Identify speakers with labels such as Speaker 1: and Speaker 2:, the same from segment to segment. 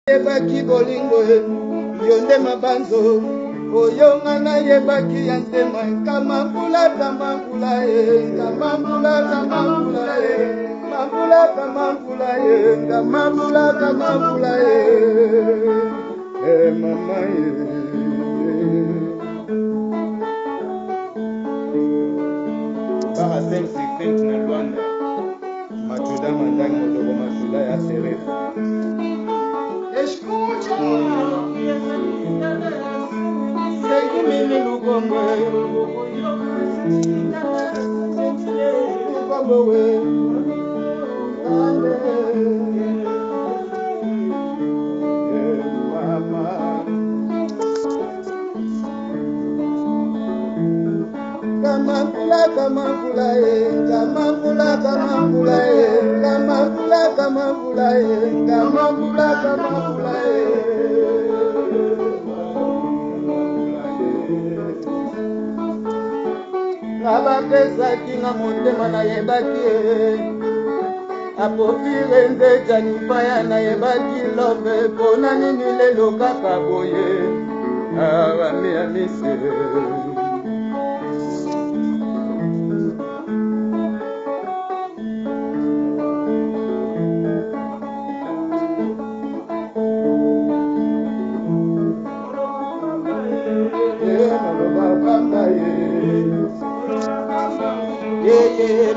Speaker 1: Yebaki bolingo yonde mabanzo oyonga na yebaki yantema kamambula kamambula kamambula kamambula kamambula kamambula kamambula kamambula mama para 550 na Rwanda matuda mandango dogo masula ya serefu. Escucha, seguime lugongo, kamambula kamambula kamambula kamambula kamambula kamambula kamambula kamambula nabapesaki na motema nayebaki apofile nde janifaya nayebaki love mpona nini lelo kaka boye awameamise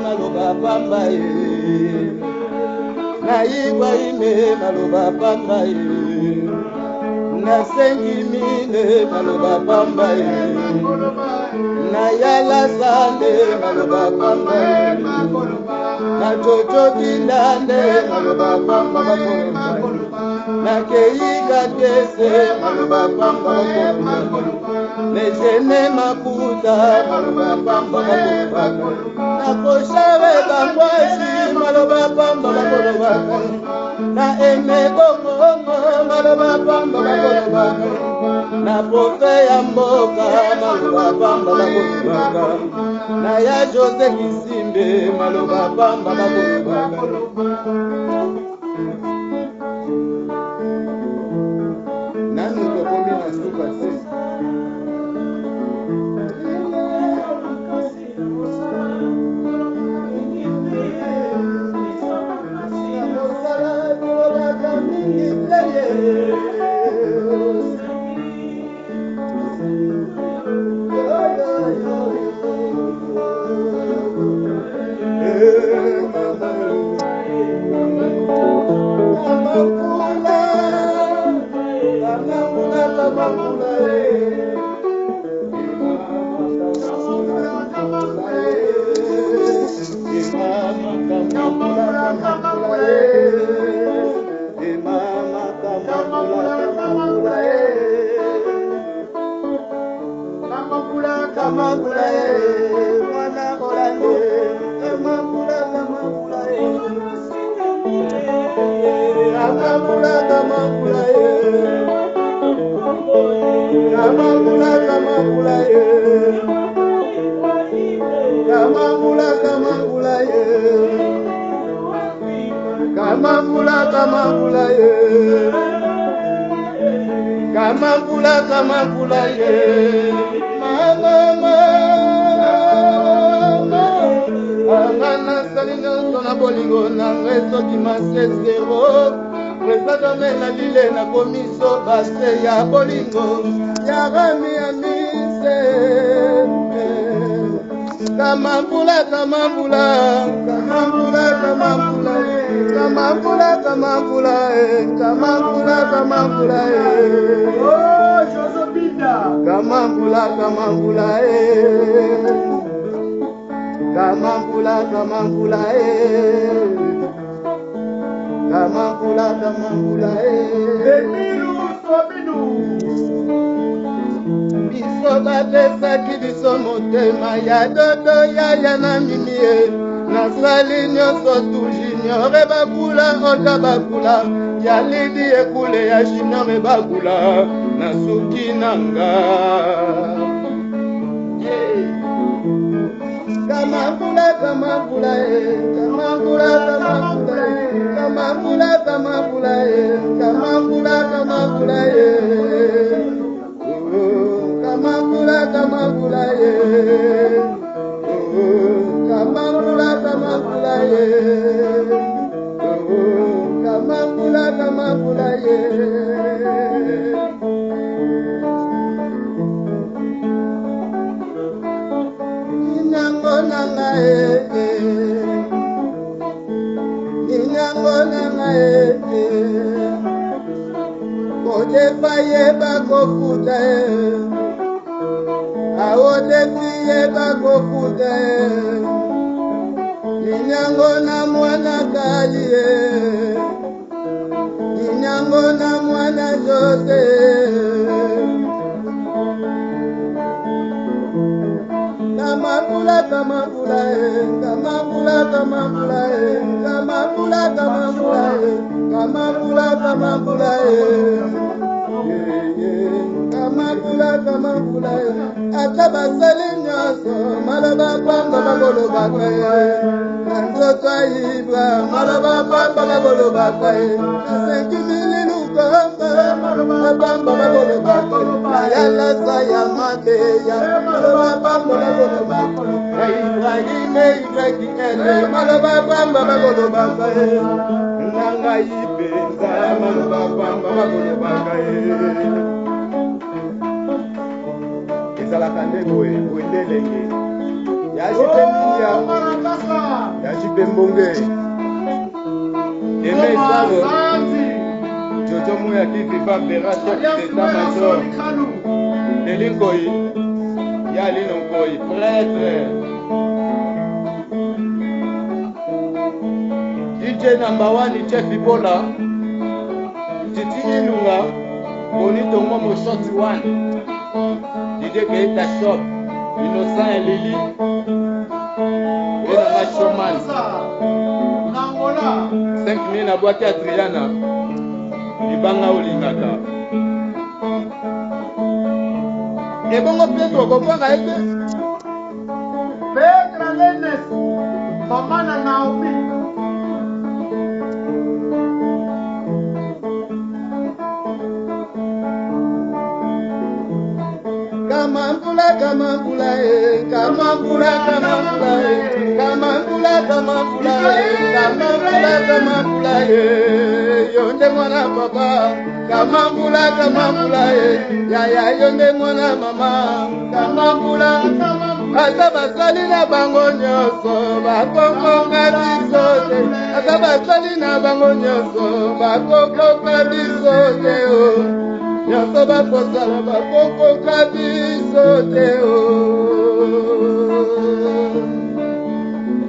Speaker 1: maloba pamba na yigwa ime maloba pamba na sengi mine maloba pamba na yala sande maloba pamba na jojo kindande maloba pamba na keiga kese maloba pamba Nejene makuta maloba pamba na koshave bangwashi maloba pamba na emego mongo maloba pamba na pofe ya mboka maloba pamba na ya Jose Kisimbe maloba pamba nanu tokomi na suka sisi Kamambula ye mama angana salinga sona bolingo na reso ki masesero resado mena lile na komiso base ya bolingo ya rami amise kamambula kamambula kamambula kamambula kamambula kamambula kamambula kamambula oh Josopita kamambula kamambula kamambula kamambula kamambula kamambula bemilu sobinu biso bapesaki biso motema ya dodo yaya na mimie nasali nyonso tu junior bakula ota bakula ya lidi ekule ya junior bakula na suki nanga Kamambula, kamambula, kamambula, kamambula, kamambula, kamambula, kamambula, kamambula, kamambula, kamambula, kamambula, kamambula, kamambula, Inyango nangae, Ode faye bako futa, Aode fiye bako futa, Inyango na mwana kalie, Inyango na mwana Jose. Kamambula, kamambula, kamambula, kamambula, kamambula, kamambula, kamambula, kamambula, kamambula, kamambula. Ataba salinyoso, malaba pamba bagolo bakwe. Nanzoto ibra, malaba pamba bagolo bakwe. 5,000 lukamba, malaba pamba bagolo bakwe. Ayala saya mateya, malaba pamba bagolo bakwe. Ibrahim, Ibrahim, malaba pamba bagolo bakwe. Nanga ibenza, malaba pamba bagolo bakwe. Ezalaka nde boye ndelenge yajipe mbia yajipe mbonge eme salo jojo moya kiti va vera chef d'état major delinkoi ya linonkoi prêtre DJ number 1 chef Ibola Titi Ilunga bonito momo shot 1 Didier Keita Shop, Innocent et Lily, et la Showman. 5,000 na boîte à Triana, Ibanga Olingata. Et bon, Pedro, comment va être?
Speaker 2: Pedro Lenes, maman na Naomi.
Speaker 1: Kamambula, kamambula, kamambula, kamambula, kamambula, kamambula, kamambula, kamambula, yonde mwana papa, kamambula, kamambula, ya yonde mwana mama, kamambula, ata basali na bango nyonso, bakokoka biso te, ata basali na bango nyonso, bakokoka biso te, nyonso bakosala bakokoka biso te.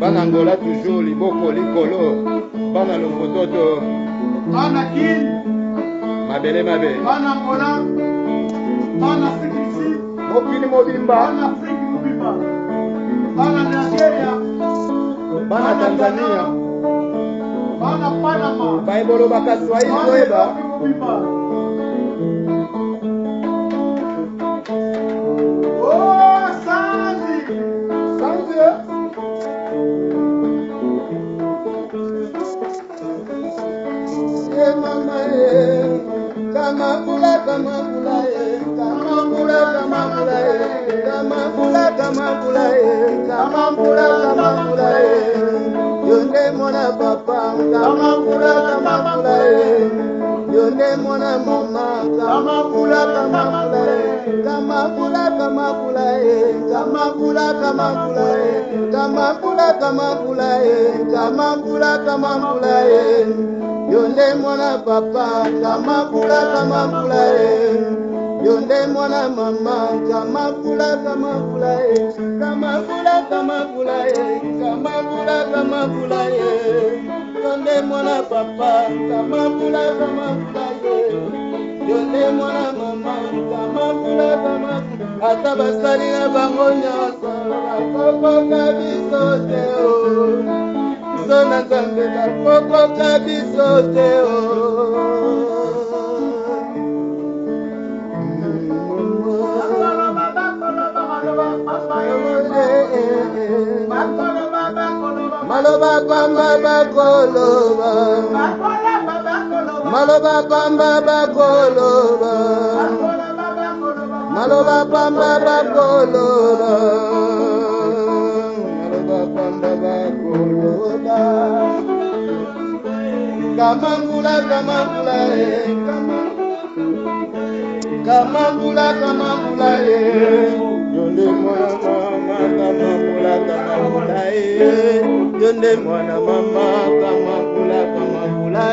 Speaker 1: Bana Angola toujours liboko likolo, bana Lokototo,
Speaker 2: bana Kin,
Speaker 1: mabele mabe,
Speaker 2: bana Angola, bana Sikisi,
Speaker 1: mokili mobimba,
Speaker 2: bana Afrika mobimba, bana Nigeria,
Speaker 1: bana Tanzania,
Speaker 2: bana Panama,
Speaker 1: baibolo bakaswahili koyeba.
Speaker 2: Oh, Sandy!
Speaker 1: Sandy! Mama, kamambula, kamambula, kamambula, kamambula, kamambula, kamambula, kamambula, kamambula, yonde mwana papa, kamambula, kamambula, yonde mwana mama, kamambula, kamambula, kamambula, kamambula, kamambula, kamambula, kamambula, kamambula, kamambula, kamambula, yonde mwana papa, kamambula, kamambula, yonde mwana mama, kamambula, kamambula, kamambula, kamambula, kamambula, kamambula, yonde mwana papa, kamambula, kamambula, yonde mwana mama, kamambula, kamambula, ata basali na bango nyonso, bakokoka biso te biso na Nzambe bakokoka biso te Maloba pamba bakoloba. Maloba pamba bakoloba. Maloba pamba bakoloba. Maloba pamba bakoloba. Kamambula kamambula kamambula kamambula yonde mwana mama kamambula kamambula yonde mwana mama kamambula kamambula